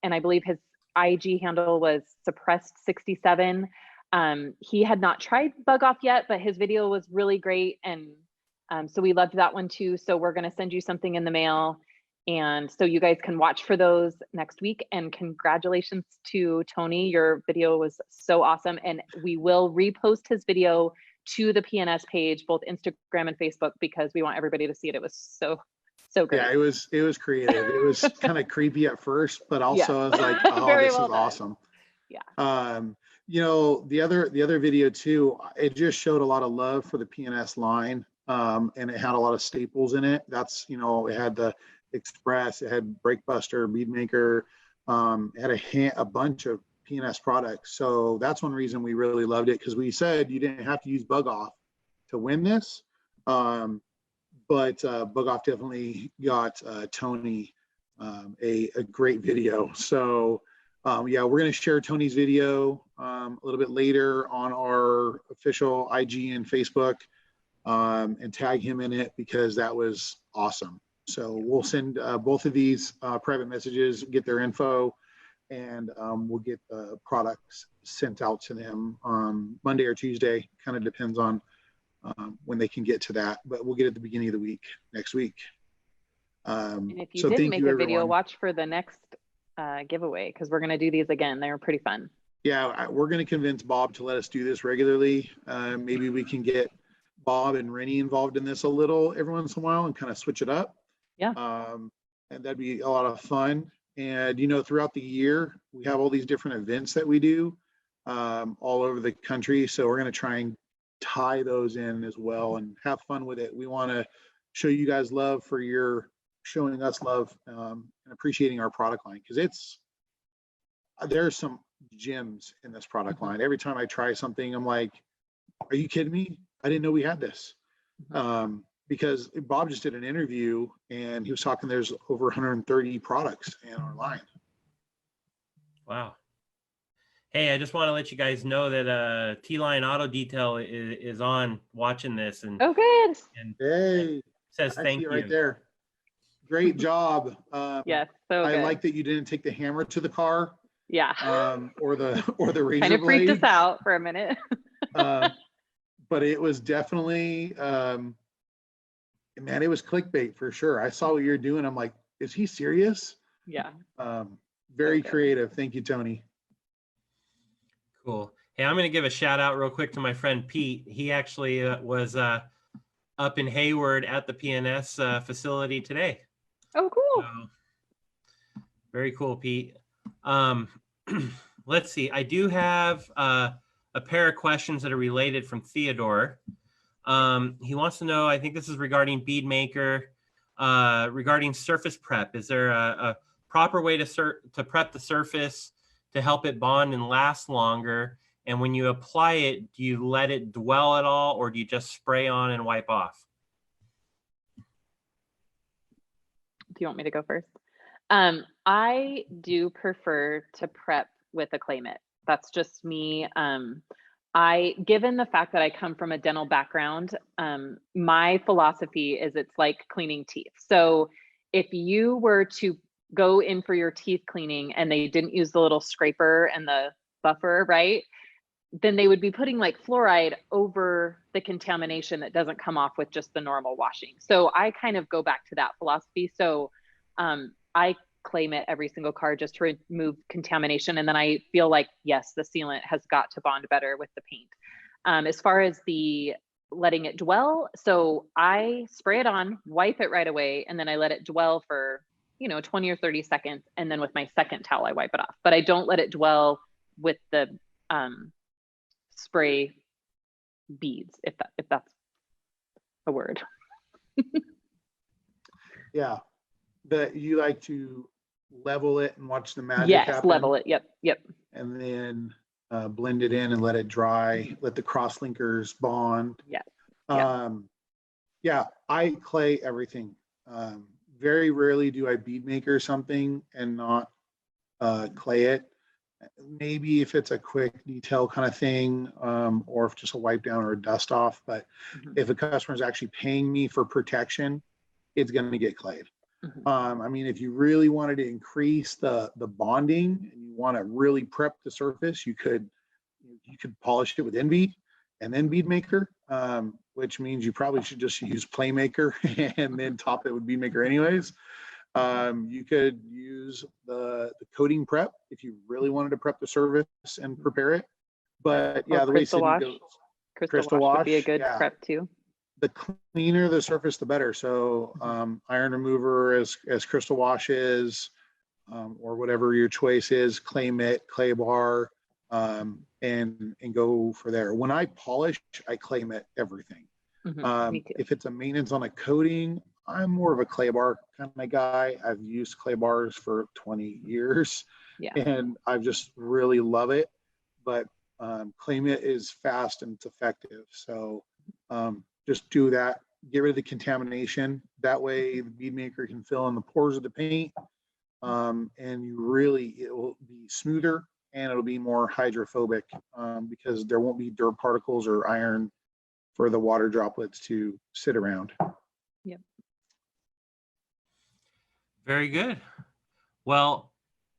and I believe his IG handle was suppressed67. He had not tried Bug Off yet, but his video was really great. And so we loved that one too. So we're going to send you something in the mail. And so you guys can watch for those next week. And congratulations to Tony. Your video was so awesome. And we will repost his video to the PNS page, both Instagram and Facebook, because we want everybody to see it. It was so great. Yeah, it was creative. It was kind of creepy at first, but also I was like, oh, this is awesome. Yeah. You know, the other video too, it just showed a lot of love for the PNS line. And it had a lot of staples in it. That's, you know, it had the Express, it had Brake Buster, Bead Maker, it had a bunch of PNS products. So that's one reason we really loved it, because we said you didn't have to use Bug Off to win this. But Bug Off definitely got Tony a great video. So yeah, we're going to share Tony's video a little bit later on our official IG and Facebook, and tag him in it, because that was awesome. So we'll send both of these private messages, get their info, and we'll get the products sent out to them Monday or Tuesday. Kind of depends on when they can get to that, but we'll get it at the beginning of the week, next week. And if you didn't make a video, watch for the next giveaway, because we're going to do these again. They were pretty fun. Yeah, we're going to convince Bob to let us do this regularly. Maybe we can get Bob and Rennie involved in this a little every once in a while and kind of switch it up. Yeah. And that'd be a lot of fun. And, you know, throughout the year, we have all these different events that we do all over the country. So we're going to try and tie those in as well and have fun with it. We want to show you guys love for your showing us love and appreciating our product line, because there's some gems in this product line. Every time I try something, I'm like, are you kidding me? I didn't know we had this. because Bob just did an interview and he was talking, there's over 130 products in our line. Wow. Hey, I just want to let you guys know that T-Line Auto Detail is on watching this and Oh, good. and Hey, says I thank see it you. right there. Great job. Yes, so I good. like that you didn't take the hammer to the car, Yeah. or the razor Kind of freaked blade. us out for a minute. But it was definitely, man, it was clickbait for sure. I saw what you're doing. I'm like, is he serious? Yeah. Very Okay. creative. Thank you, Tony. Cool. Hey, I'm going to give a shout out real quick to my friend Pete. He actually was up in Hayward at the PNS facility today. Oh, cool. So, very cool, Pete. Let's see. I do have a pair of questions that are related from Theodore. He wants to know, I think this is regarding bead maker, regarding surface prep. Is there a proper way to prep the surface to help it bond and last longer? And when you apply it, do you let it dwell at all, or do you just spray on and wipe off? Do you want me to go first? I do prefer to prep with a clay mitt. That's just me. Given the fact that I come from a dental background, my philosophy is it's like cleaning teeth. So if you were to go in for your teeth cleaning and they didn't use the little scraper and the buffer, right? Then they would be putting like fluoride over the contamination that doesn't come off with just the normal washing. So I kind of go back to that philosophy. So I clay mitt every single car just to remove contamination. And then I feel like, yes, the sealant has got to bond better with the paint. As far as the letting it dwell, so I spray it on, wipe it right away, and then I let it dwell for 20 or 30 seconds. And then with my second towel, I wipe it off. But I don't let it dwell with the spray beads, if that's a word. Yeah. That you like to level it and watch the magic yes, happen. level it. Yep. And then blend it in and let it dry. Let the cross linkers bond. Yeah. Yeah, I clay everything. Very rarely do I bead maker something and not clay it. Maybe if it's a quick detail kind of thing, or if just a wipe down or a dust off. But if a customer is actually paying me for protection, it's going to get clayed. I mean, if you really wanted to increase the bonding and you want to really prep the surface, you could polish it with Enbead and then bead maker, which means you probably should just use Playmaker and then top it with bead maker anyways. You could use the coating prep if you really wanted to prep the surface and prepare it. But yeah, the way Sydni goes, crystal wash would be a good prep too. The cleaner the surface, the better. So iron remover as crystal wash is, or whatever your choice is, clay mitt, clay bar, and go for there. When I polish, I clay mitt everything. Me too. If it's a maintenance on a coating, I'm more of a clay bar kind of guy. I've used clay bars for 20 years, and I just really love it. But clay mitt is fast and it's effective. So just do that. Get rid of the contamination. That way the bead maker can fill in the pores of the paint, and it will be smoother and it'll be more hydrophobic, because there won't be dirt particles or iron for the water droplets to sit around. Yep. Very good. Well,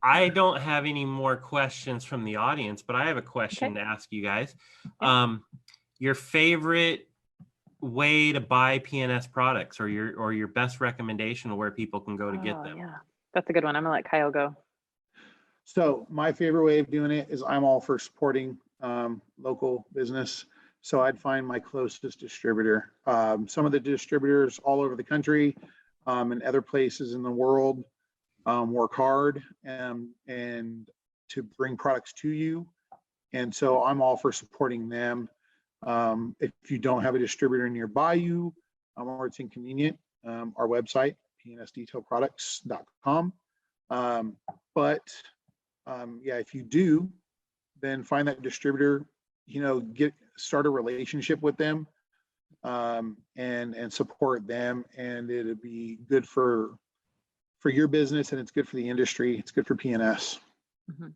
I don't have any more questions from the audience, but I have a question to ask you guys. Your favorite way to buy PNS products, or your best recommendation of where people can go to get them? Yeah, that's a good one. I'm gonna let Kyle go. So my favorite way of doing it is I'm all for supporting local business. So I'd find my closest distributor. Some of the distributors all over the country and other places in the world work hard and to bring products to you. And so I'm all for supporting them. If you don't have a distributor nearby you, or it's inconvenient, our website, pnsdetailproducts.com. If you do, then find that distributor, start a relationship with them. and support them, and it'll be good for your business, and it's good for the industry. It's good for PNS. Mm-hmm.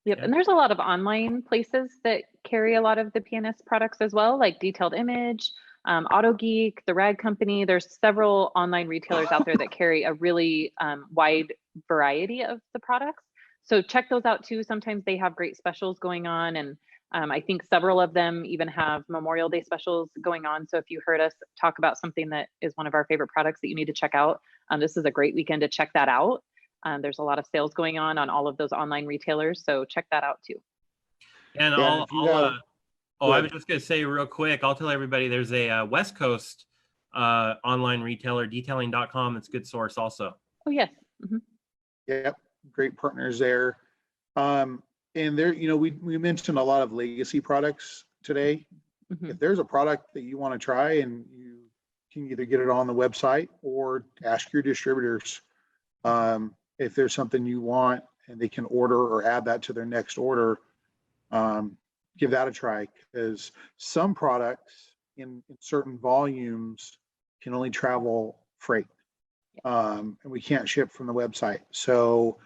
Yep. And there's a lot of online places that carry a lot of the PNS products as well, like Detailed Image, Auto Geek, the Rag Company. There's several online retailers out there that carry a really wide variety of the products. So check those out too. Sometimes they have great specials going on. And I think several of them even have Memorial Day specials going on. So if you heard us talk about something that is one of our favorite products that you need to check out, this is a great weekend to check that out. There's a lot of sales going on all of those online retailers. So check that out too. And I was just going to say real quick, I'll tell everybody there's a West Coast online retailer, detailing.com. That's a good source also. Oh, yes. Mm-hmm. Yep. Great partners there. And there, we mentioned a lot of legacy products today. Mm-hmm. If there's a product that you want to try, and you can either get it on the website or ask your distributors if there's something you want and they can order or add that to their next order, give that a try, because some products in certain volumes can only travel freight, and we can't ship from the website. So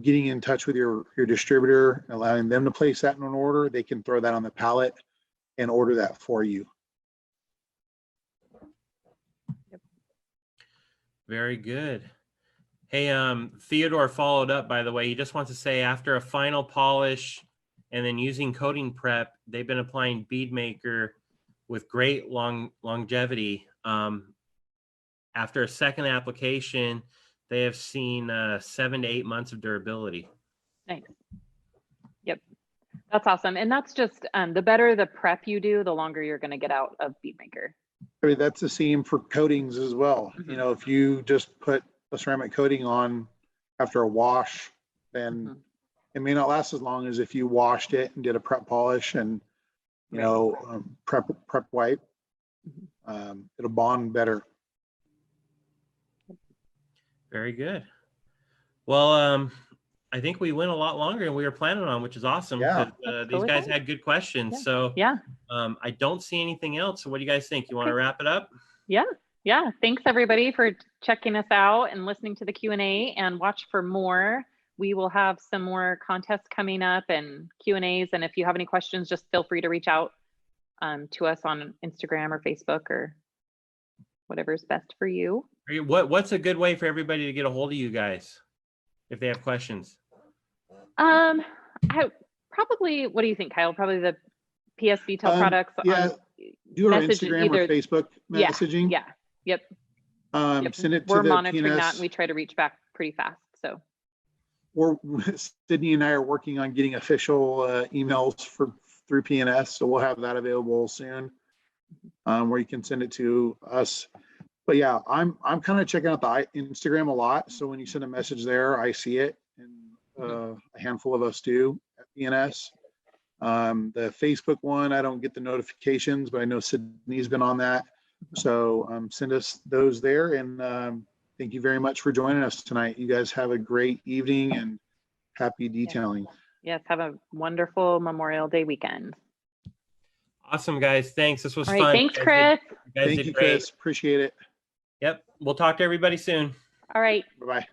getting in touch with your distributor, allowing them to place that in an order, they can throw that on the pallet and order that for you. Yep. Very good. Hey, Theodore followed up, by the way. He just wants to say, after a final polish and then using coating prep, they've been applying bead maker with great longevity. After a second application, they have seen 7 to 8 months of durability. Nice. Yep. That's awesome. And that's just the better the prep you do, the longer you're going to get out of bead maker. I mean, that's the same for coatings as well. Mm-hmm. If you just put a ceramic coating on after a wash, then mm-hmm. it may not last as long as if you washed it and did a prep polish and prep wipe. Mm-hmm. It'll bond better. Very good. Well, I think we went a lot longer than we were planning on, which is awesome. Yeah. These guys had good questions. Yeah. So yeah. I don't see anything else. So what do you guys think? You want to wrap it up? Yeah. Yeah. Thanks everybody for checking us out and listening to the Q&A, and watch for more. We will have some more contests coming up and Q&As. And if you have any questions, just feel free to reach out to us on Instagram or Facebook or whatever's best for you. What's a good way for everybody to get a hold of you guys if they have questions? I probably, what do you think, Kyle? Probably the PS Detail products. Yeah. Do our Instagram or Facebook messaging. Yeah. Yep. Send it to We're the monitoring PNS. that, and we try to reach back pretty fast. So. Sydney and I are working on getting official emails through PNS, so we'll have that available soon, where you can send it to us. But yeah, I'm kind of checking out the Instagram a lot. So when you send a message there, I see it, and a handful of us do at PNS. The Facebook one, I don't get the notifications, but I know Sydney's been on that. So send us those there, and thank you very much for joining us tonight. You guys have a great evening and happy detailing. Yes, have a wonderful Memorial Day weekend. Awesome, guys. Thanks. This was fun. Thanks, Chris. Thank you, Chris. Appreciate it. Yep. We'll talk to everybody soon. All right. Bye-bye.